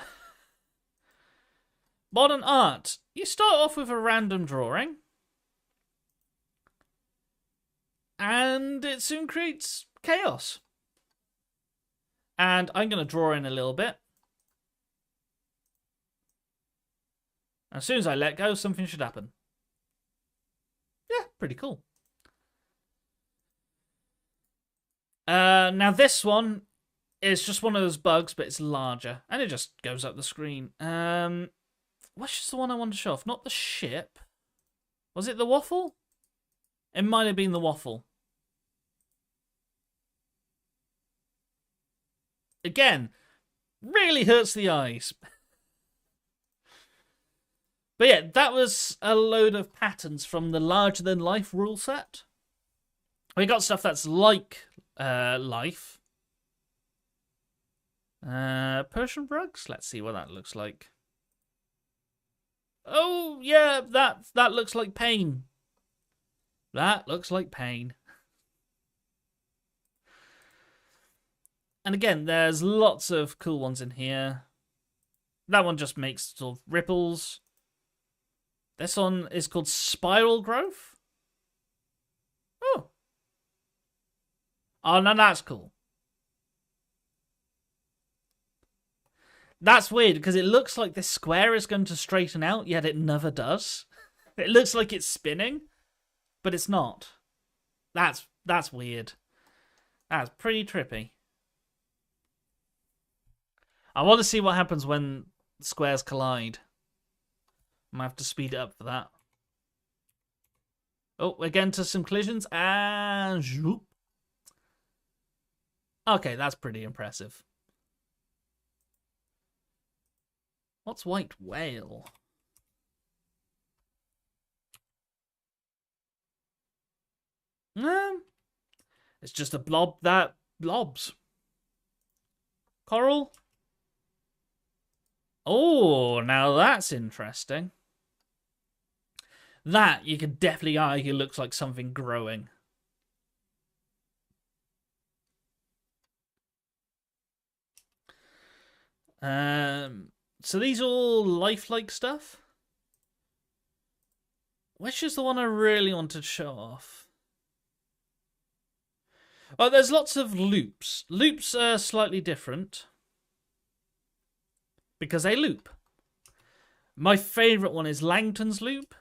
Modern art. You start off with a random drawing, and it soon creates chaos. And I'm going to draw in a little bit. As soon as I let go, something should happen. Yeah, pretty cool. Now this one is just one of those bugs, but it's larger, and it just goes up the screen. Which is the one I wanted to show off? Not the ship. Was it the waffle? It might have been the waffle. Again, really hurts the eyes. But yeah, that was a load of patterns from the larger than life rule set. We got stuff that's like life. Persian rugs? Let's see what that looks like. Oh, yeah, that looks like pain. That looks like pain. And again, there's lots of cool ones in here. That one just makes sort of ripples. This one is called Spiral Growth. Oh. Oh, no, that's cool. That's weird, because it looks like this square is going to straighten out, yet it never does. It looks like it's spinning, but it's not. That's weird. That's pretty trippy. I want to see what happens when squares collide. I might have to speed it up for that. Oh, again to some collisions, and zoop. Okay, that's pretty impressive. What's white whale? It's just a blob that blobs. Coral. Oh, now that's interesting. That, you could definitely argue, looks like something growing. So these are all lifelike stuff. Which is the one I really want to show off? Oh, there's lots of loops. Loops are slightly different because they loop. My favourite one is Langton's loop.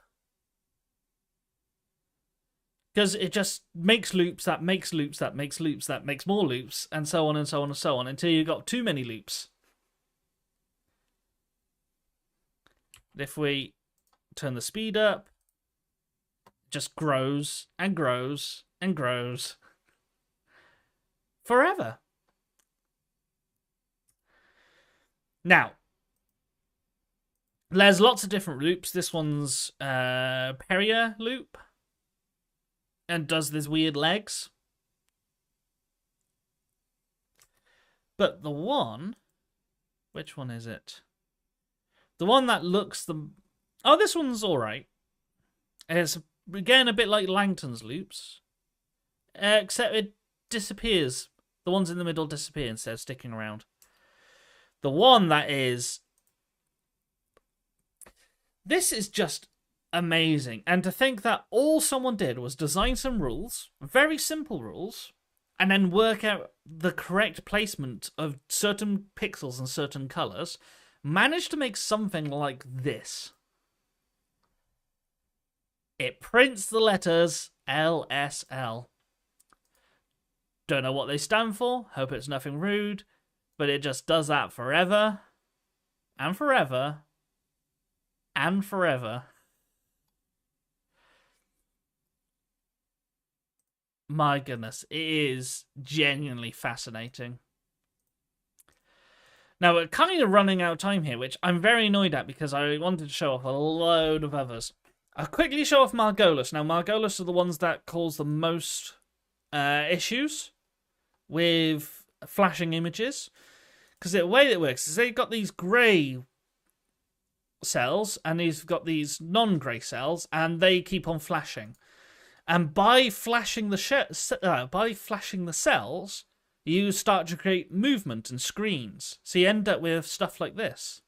Because it just makes loops, that makes loops, that makes loops, that makes more loops, and so on and so on and so on, until you've got too many loops. If we turn the speed up, it just grows and grows and grows. Forever. Now, there's lots of different loops. This one's Perrier loop. And does this weird legs. But the one... Which one is it? The one that looks the... Oh, this one's alright. It's, again, a bit like Langton's loops. Except it disappears. The ones in the middle disappear instead of sticking around. The one that is... This is just amazing. And to think that all someone did was design some rules, very simple rules, and then work out the correct placement of certain pixels and certain colors, managed to make something like this. It prints the letters LSL. Don't know what they stand for, hope it's nothing rude, but it just does that forever, and forever, and forever. My goodness, it is genuinely fascinating. Now, we're kind of running out of time here, which I'm very annoyed at because I wanted to show off a load of others. I'll quickly show off Margolis. Now, Margolis are the ones that cause the most issues with flashing images. Because the way it works is they've got these grey cells, and they've got these non-grey cells, and they keep on flashing. And by flashing the cells, you start to create movement and screens. So you end up with stuff like this.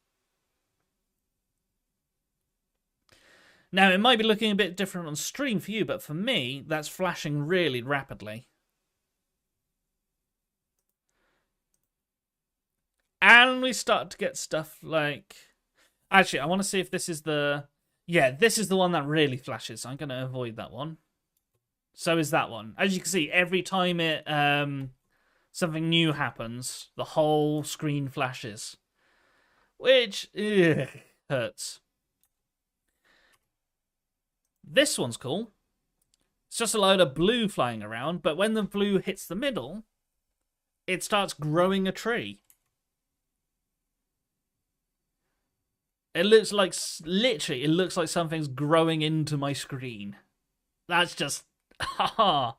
Now, it might be looking a bit different on stream for you, but for me, that's flashing really rapidly. And we start to get stuff like... Actually, I want to see if this is the... Yeah, this is the one that really flashes. I'm going to avoid that one. So is that one. As you can see, every time it something new happens, the whole screen flashes. Which hurts. This one's cool. It's just a load of blue flying around, but when the blue hits the middle, it starts growing a tree. It looks like, literally, it looks like something's growing into my screen. That's just... Haha.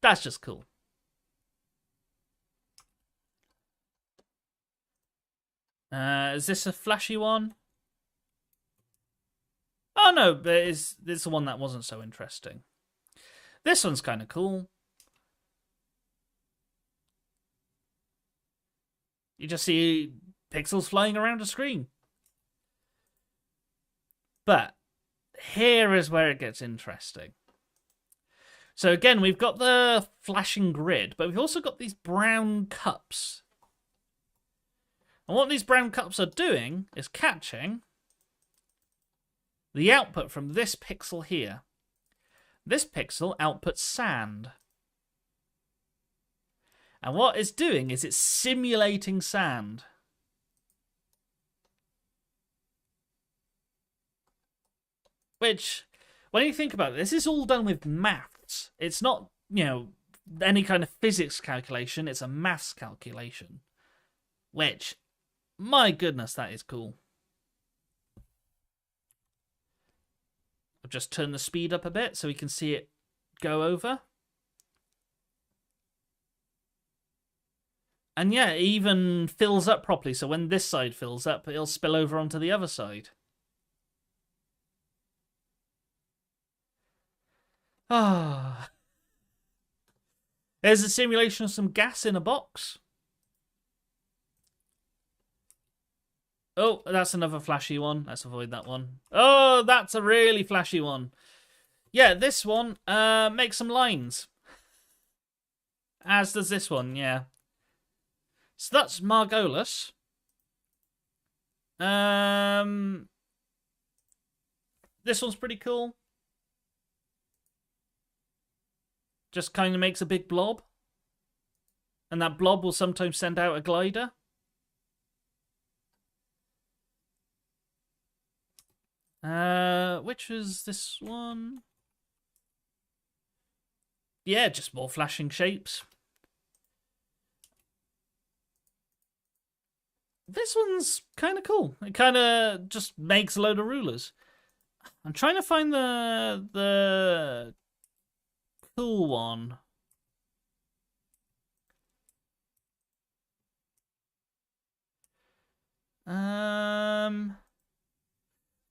That's just cool. Is this a flashy one? Oh no, but it's the one that wasn't so interesting. This one's kind of cool. You just see pixels flying around a screen. But here is where it gets interesting. So again, we've got the flashing grid, but we've also got these brown cups. And what these brown cups are doing is catching the output from this pixel here. This pixel outputs sand. And what it's doing is it's simulating sand. Which, when you think about it, this is all done with maths. It's not, you know, any kind of physics calculation. It's a maths calculation. Which, my goodness, that is cool. I've just turned the speed up a bit so we can see it go over. And yeah, it even fills up properly, so when this side fills up, it'll spill over onto the other side. Ah. There's a simulation of some gas in a box. Oh, that's another flashy one. Let's avoid that one. Oh, that's a really flashy one. Yeah, this one makes some lines. As does this one, yeah. So that's Margolis. This one's pretty cool. Just kind of makes a big blob. And that blob will sometimes send out a glider. Which was this one? Yeah, just more flashing shapes. This one's kind of cool. It kind of just makes a load of rulers. I'm trying to find the cool one.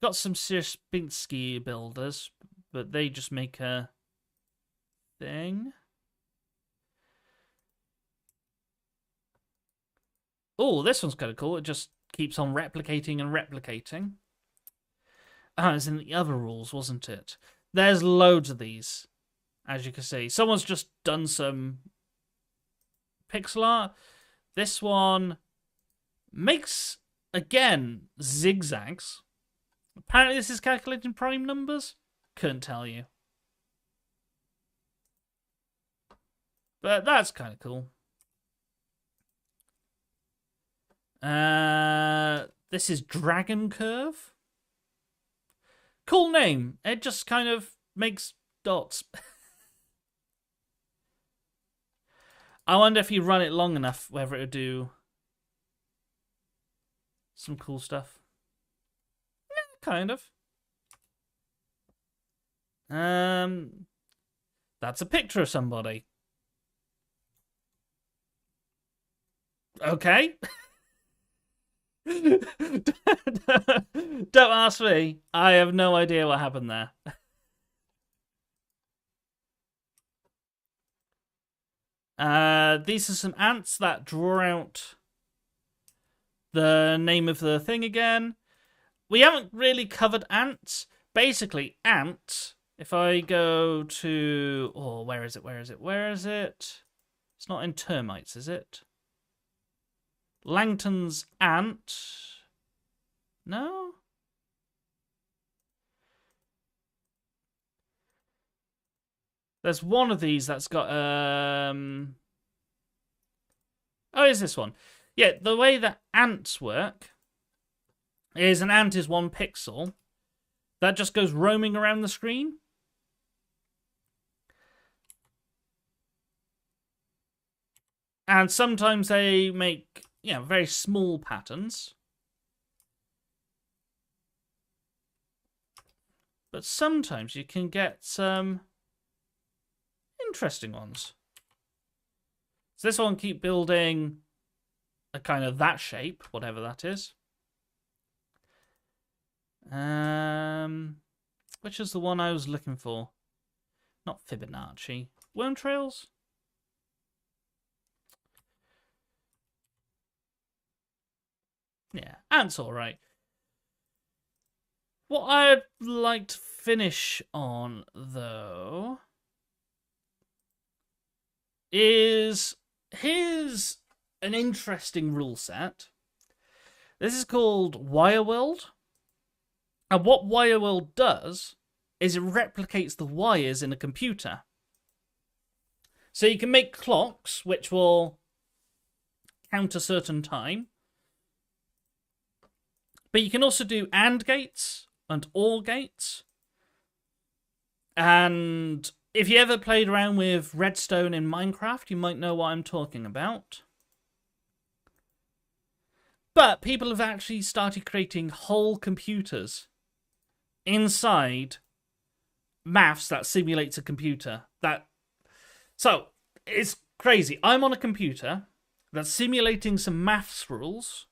Got some Sierpinski builders, but they just make a thing. Oh, this one's kind of cool. It just keeps on replicating and replicating. Ah, it's in the other rules, wasn't it? There's loads of these, as you can see. Someone's just done some pixel art. This one makes, again, zigzags. Apparently this is calculating prime numbers. Couldn't tell you. But that's kind of cool. This is Dragon Curve. Cool name. It just kind of makes dots. I wonder if you run it long enough, whether it'll do some cool stuff. Yeah, kind of. That's a picture of somebody. Okay. Don't ask me. I have no idea what happened there. These are some ants that draw out the name of the thing again. We haven't really covered ants. Basically, ants, if I go to... Oh, where is it? Where is it? Where is it? It's not in termites, is it? Langton's ant. No? There's one of these that's got oh, is this one? Yeah, the way that ants work is an ant is 1 pixel that just goes roaming around the screen. And sometimes they make, very small patterns. But sometimes you can get some interesting ones. So this one, keep building a kind of that shape, whatever that is. Which is the one I was looking for? Not Fibonacci. Worm trails? Yeah, ants alright. What I'd like to finish on, though, is here's an interesting rule set. This is called Wire World. And what Wire World does is it replicates the wires in a computer. So you can make clocks which will count a certain time. But you can also do AND gates and OR gates. And if you ever played around with redstone in Minecraft, you might know what I'm talking about. But people have actually started creating whole computers inside maths that simulates a computer. So, it's crazy. I'm on a computer. that's simulating some maths rules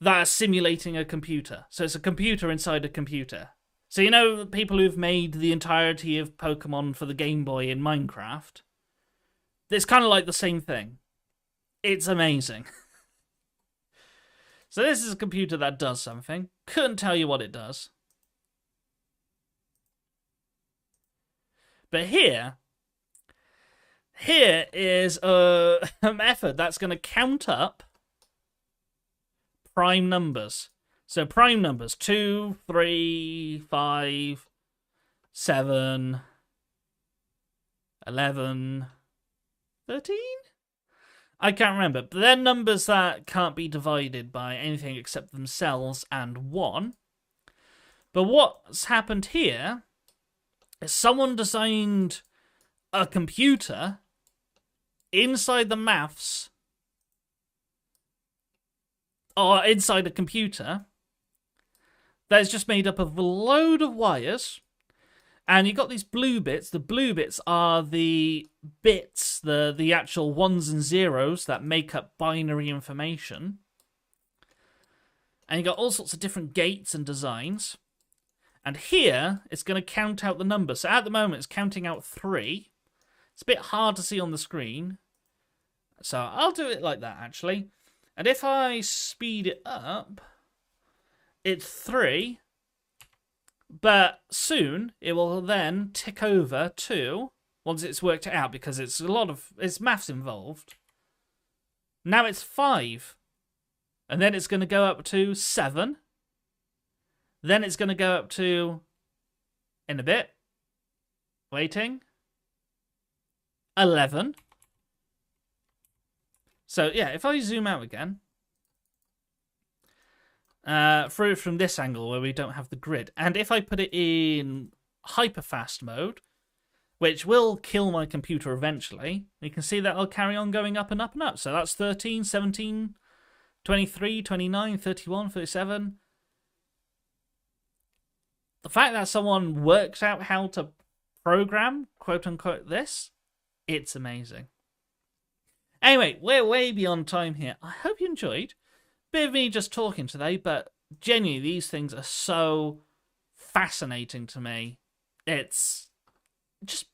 that are simulating a computer. So it's a computer inside a computer. So you know people who've made the entirety of Pokemon for the Game Boy in Minecraft? It's kind of like the same thing. It's amazing. So this is a computer that does something. Couldn't tell you what it does. But here is a method that's going to count up prime numbers. So prime numbers, 2, 3, 5, 7, 11, 13? I can't remember. But they're numbers that can't be divided by anything except themselves and 1. But what's happened here is someone designed a computer inside the maths, or inside a computer, that is just made up of a load of wires, and you've got these blue bits. The blue bits are the bits, the actual ones and zeros that make up binary information. And you've got all sorts of different gates and designs. And here, it's going to count out the numbers. So at the moment, it's counting out 3. It's a bit hard to see on the screen. So I'll do it like that, actually. And if I speed it up, it's 3. But soon, it will then tick over to, once it's worked it out, because it's maths involved. Now it's 5. And then it's going to go up to 7. Then it's going to go up to, in a bit, waiting, 11. So yeah, if I zoom out again, through it from this angle where we don't have the grid, and if I put it in hyperfast mode, which will kill my computer eventually, you can see that I'll carry on going up and up and up. So that's 13, 17, 23, 29, 31, 37. The fact that someone works out how to program, quote-unquote, this, it's amazing. Anyway, we're way beyond time here. I hope you enjoyed. Bit of me just talking today, but genuinely, these things are so fascinating to me. It's just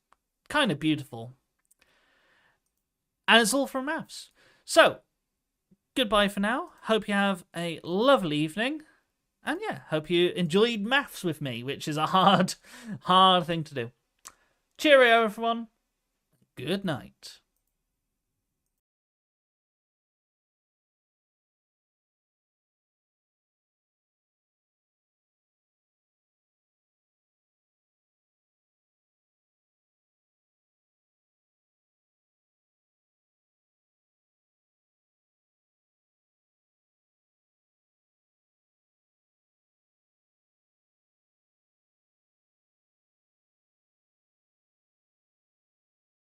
kind of beautiful. And it's all from maths. So, goodbye for now. Hope you have a lovely evening. And yeah, hope you enjoyed maths with me, which is a hard thing to do. Cheerio, everyone. Good night.